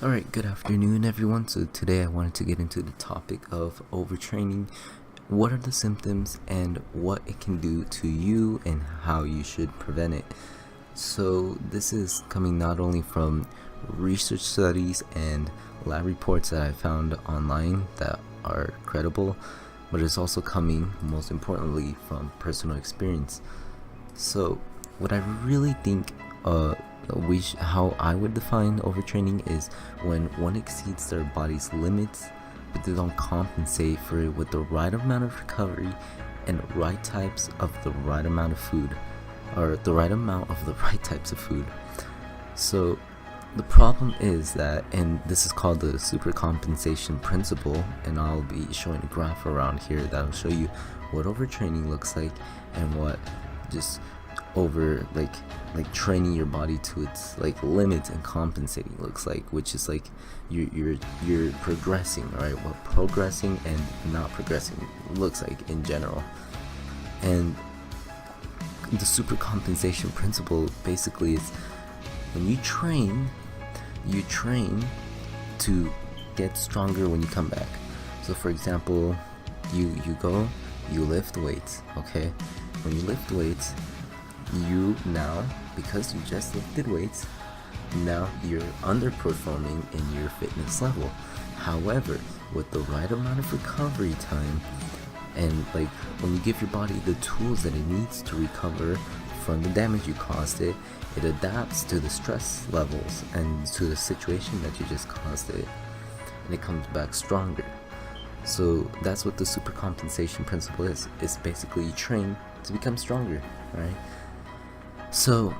Alright, good afternoon everyone. So today I wanted to get into the topic of overtraining. What are the symptoms and what it can do to you and how you should prevent it. So this is coming not only from research studies and lab reports that I found online that are credible, but it's also coming most importantly from personal experience. So what I really think how I would define overtraining is when one exceeds their body's limits, but they don't compensate for it with the right amount of recovery and right types of the right amount of food, or the right amount of the right types of food. So the problem is that, and this is called the supercompensation principle, and I'll be showing a graph around here that'll show you what overtraining looks like and what just over like training your body to its limits and compensating looks like, which is like you're progressing, right? What progressing and not progressing looks like in general. And the supercompensation principle basically is when you train to get stronger when you come back. So for example, you lift weights, okay? When you lift weights, you now, because you just lifted weights, now you're underperforming in your fitness level. However, with the right amount of recovery time and when you give your body the tools that it needs to recover from the damage you caused it adapts to the stress levels and to the situation that you just caused it, and it comes back stronger. So that's what the supercompensation principle is. It's basically you train to become stronger, right? So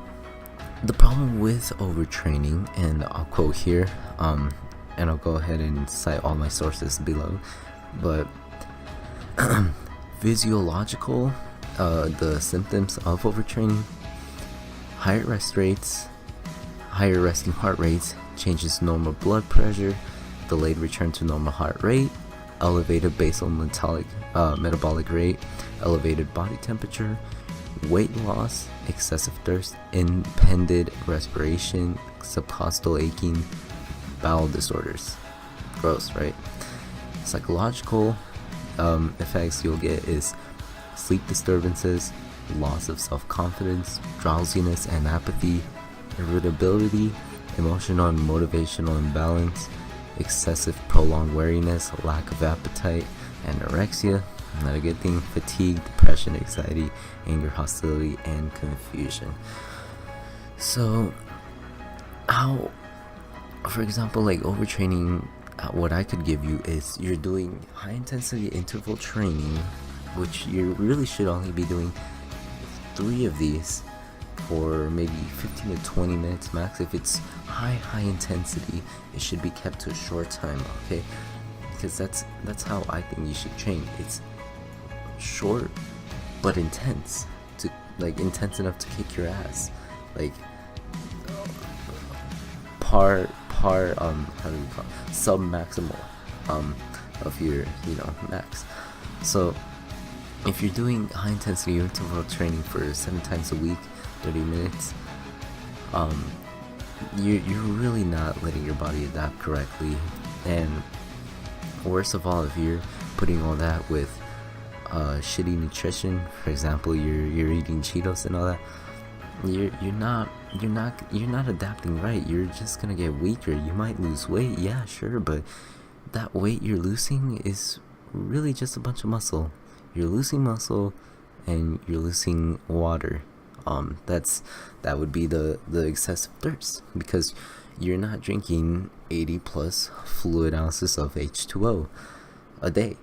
the problem with overtraining, and I'll quote here, and I'll go ahead and cite all my sources below, but physiological, the symptoms of overtraining: higher rest rates, higher resting heart rates, changes normal blood pressure, delayed return to normal heart rate, elevated basal metabolic rate, elevated body temperature, weight loss, excessive thirst, impeded respiration, subcostal aching, bowel disorders. Gross, right? Psychological effects you'll get is sleep disturbances, loss of self-confidence, drowsiness and apathy, irritability, emotional and motivational imbalance, excessive prolonged weariness, lack of appetite, anorexia, not a good thing, fatigue, depression, anxiety, anger, hostility, and confusion. So how, for example, overtraining, what I could give you is you're doing high intensity interval training, which you really should only be doing 3 of these for maybe 15 to 20 minutes max. If it's high intensity, it should be kept to a short time, okay? Because that's how I think you should train. It's short but intense, to intense enough to kick your ass, par how do you call it? Sub-maximal of your max. So if you're doing high intensity interval training for 7 times a week, 30 minutes, you're really not letting your body adapt correctly. And worst of all, if you're putting all that with shitty nutrition, for example, you're eating Cheetos and all that, you're not adapting right. You're just gonna get weaker. You might lose weight, yeah, sure, but that weight you're losing is really just a bunch of muscle. You're losing muscle and you're losing water. That would be the excessive thirst, because you're not drinking 80 plus fluid ounces of H2O a day.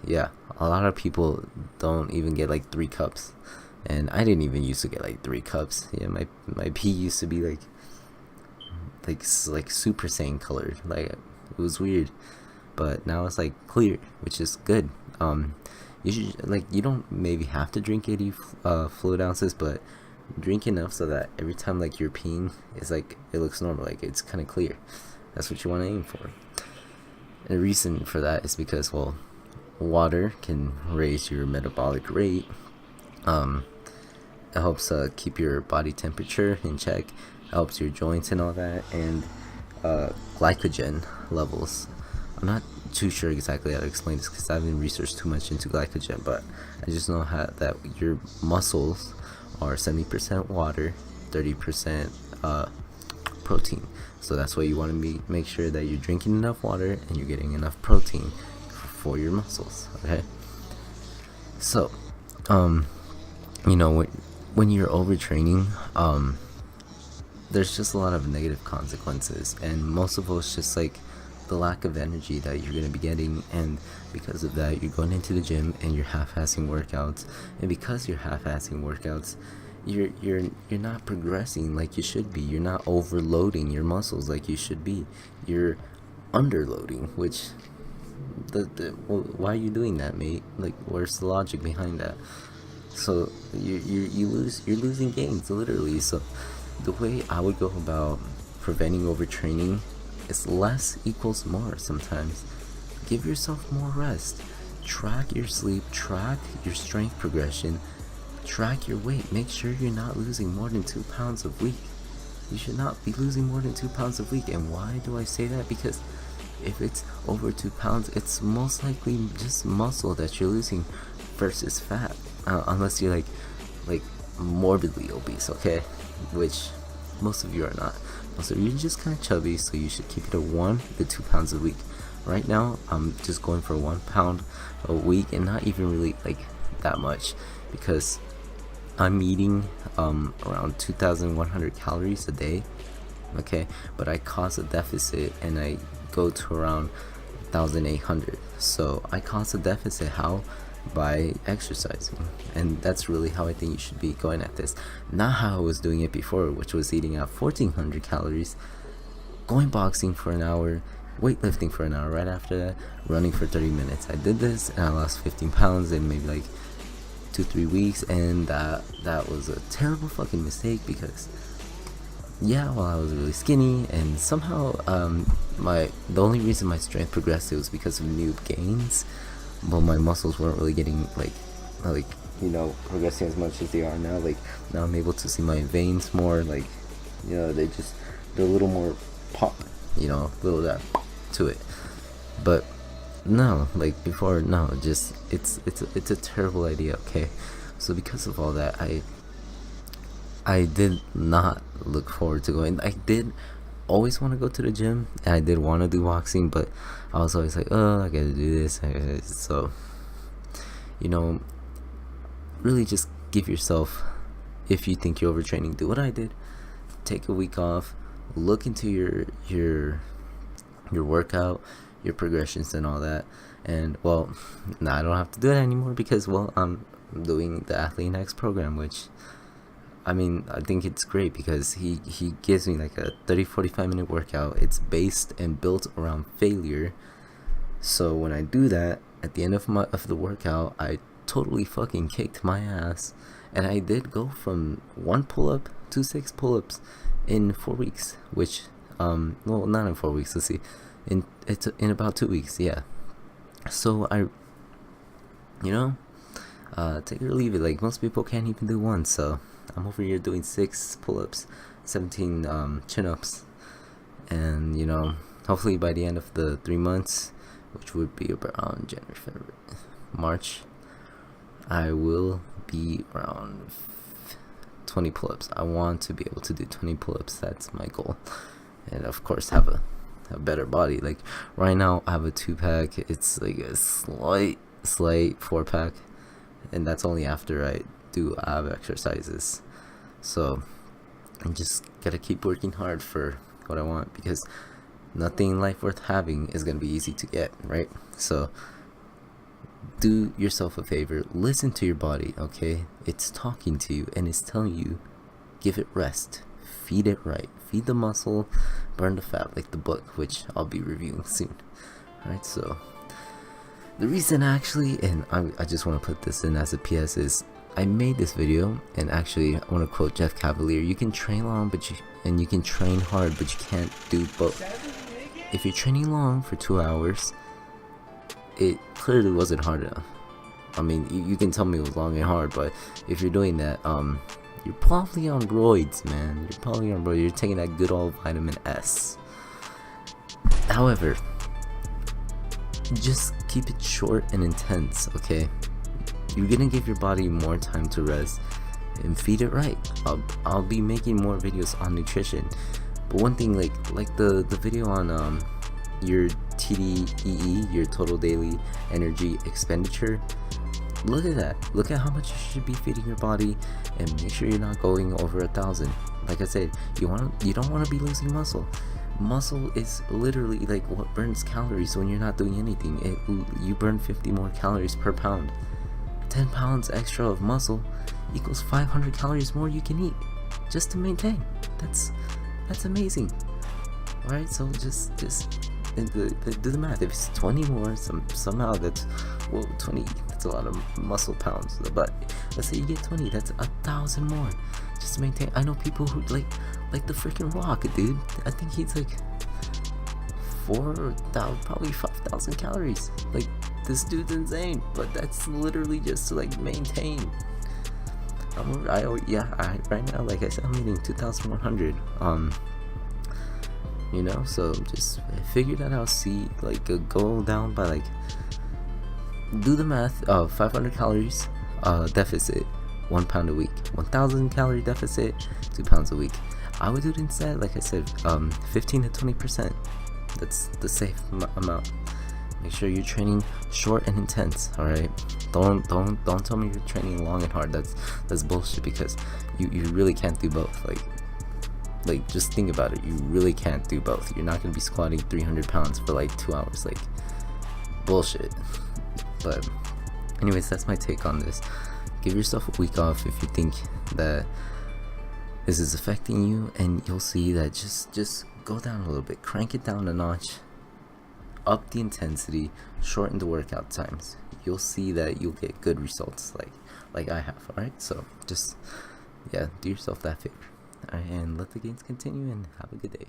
Yeah, a lot of people don't even get 3 cups, and I didn't even used to get 3 cups. Yeah, my pee used to be like Super Saiyan colored. It was weird, but now it's clear, which is good. You should you don't maybe have to drink 80 fluid ounces, but drink enough so that every time you're peeing, it's it looks normal, it's kind of clear. That's what you want to aim for. And the reason for that is because, well, water can raise your metabolic rate. It helps keep your body temperature in check, helps your joints and all that, and glycogen levels. I'm not too sure exactly how to explain this because I haven't researched too much into glycogen, but I just know that your muscles are 70% water, 30% protein. So that's why you want to make sure that you're drinking enough water and you're getting enough protein for your muscles. Okay. So, you know, when you're overtraining, there's just a lot of negative consequences, and most of it's just like the lack of energy that you're going to be getting, and because of that you're going into the gym and you're half-assing workouts, and because you're half-assing workouts, you're not progressing like you should be. You're not overloading your muscles like you should be. You're underloading, which well, why are you doing that, mate? Like, where's the logic behind that? So you're losing gains, literally. So the way I would go about preventing overtraining is less equals more. Sometimes give yourself more rest, track your sleep, track your strength progression, track your weight. Make sure you're not losing more than 2 pounds a week. You should not be losing more than 2 pounds a week. And why do I say that? Because if it's over 2 pounds, it's most likely just muscle that you're losing versus fat, unless you're like morbidly obese, okay, which most of you are not. Most of you are just kind of chubby, so you should keep it at 1 to 2 pounds a week. Right now I'm just going for 1 pound a week, and not even really like that much, because I'm eating around 2,100 calories a day, okay, but I cause a deficit and I go to around 1,800. So I cause a deficit. How? By exercising. And that's really how I think you should be going at this, not how I was doing it before, which was eating out 1,400 calories, going boxing for an hour, weightlifting for an hour, right after that running for 30 minutes. I did this and I lost 15 pounds in maybe like 2-3 weeks, and that was a terrible fucking mistake, because yeah, well, I was really skinny, and somehow the only reason my strength progressed was because of new gains, but my muscles weren't really getting like progressing as much as they are now. Like, now I'm able to see my veins more, like, they're a little more pop, a little that to it. But no, like before, no, just it's a terrible idea, okay? So because of all that, I did not look forward to going. I did always want to go to the gym, and I did want to do boxing, but I was always like, oh, I gotta do this. So, really just give yourself, if you think you're overtraining, do what I did. Take a week off, look into your workout, your progressions and all that. And well, now I don't have to do that anymore, because well, I'm doing the Athlete Next program, which I think it's great, because he gives me like a 30-45 minute workout. It's based and built around failure. So when I do that, at the end of the workout, I totally fucking kicked my ass, and I did go from 1 pull-up to 6 pull-ups in 4 weeks, which well, not in 4 weeks, let's see, in about 2 weeks, yeah. So I take it or leave it. Like, most people can't even do 1, so I'm over here doing 6 pull-ups, 17 chin-ups, and hopefully by the end of the 3 months, which would be around January, February, March, I will be around 20 pull-ups. I want to be able to do 20 pull-ups. That's my goal, and of course have a better body. Like, right now I have a 2-pack. It's like a slight 4-pack, and that's only after I do ab exercises. So I just gotta keep working hard for what I want, because nothing in life worth having is gonna be easy to get, right? So do yourself a favor, listen to your body, okay? It's talking to you and it's telling you, give it rest, feed it right, feed the muscle, burn the fat, like the book, which I'll be reviewing soon. Alright, so the reason actually, and I just want to put this in as a PS, is I made this video, and actually I want to quote Jeff Cavalier: you can train long, and you can train hard, but you can't do both. If you're training long for 2 hours, it clearly wasn't hard enough. You can tell me it was long and hard, but if you're doing that, you're probably on roids, man. You're probably on roids. You're taking that good old vitamin S. However, just keep it short and intense, okay? You're gonna give your body more time to rest and feed it right. I'll be making more videos on nutrition, but one thing, like the video on your TDEE, your total daily energy expenditure, look at that. Look at how much you should be feeding your body, and make sure you're not going over 1,000. Like I said, you don't want to be losing muscle. Muscle is literally like what burns calories when you're not doing anything. You burn 50 more calories per pound. 10 pounds extra of muscle equals 500 calories more you can eat just to maintain. That's amazing. Alright, so just do the math. If it's 20 more, somehow that's, whoa, 20, that's a lot of muscle pounds. But let's say you get 20, that's 1,000 more just to maintain. I know people who like the freaking Rock, dude. I think he's like 4,000, probably 5,000 calories. Like, this dude's insane, but that's literally just to like maintain. Right now, like I said, I'm eating 2,100. You know, so just figure that out. See, like, go down by, like, do the math. 500 calories deficit, 1 pound a week. 1,000 calorie deficit, 2 pounds a week. I would do it instead, like I said, 15 to 20%. That's the safe amount. Make sure you're training short and intense. All right, don't tell me you're training long and hard. That's bullshit, because you really can't do both. Like, just think about it. You really can't do both. You're not gonna be squatting 300 pounds for like 2 hours. Like, bullshit. But anyways, that's my take on this. Give yourself a week off if you think that this is affecting you, and you'll see that just go down a little bit, crank it down a notch, up the intensity, shorten the workout times. You'll see that you'll get good results, like I have. All right, so just, yeah, do yourself that favor. All right, and let the gains continue, and have a good day.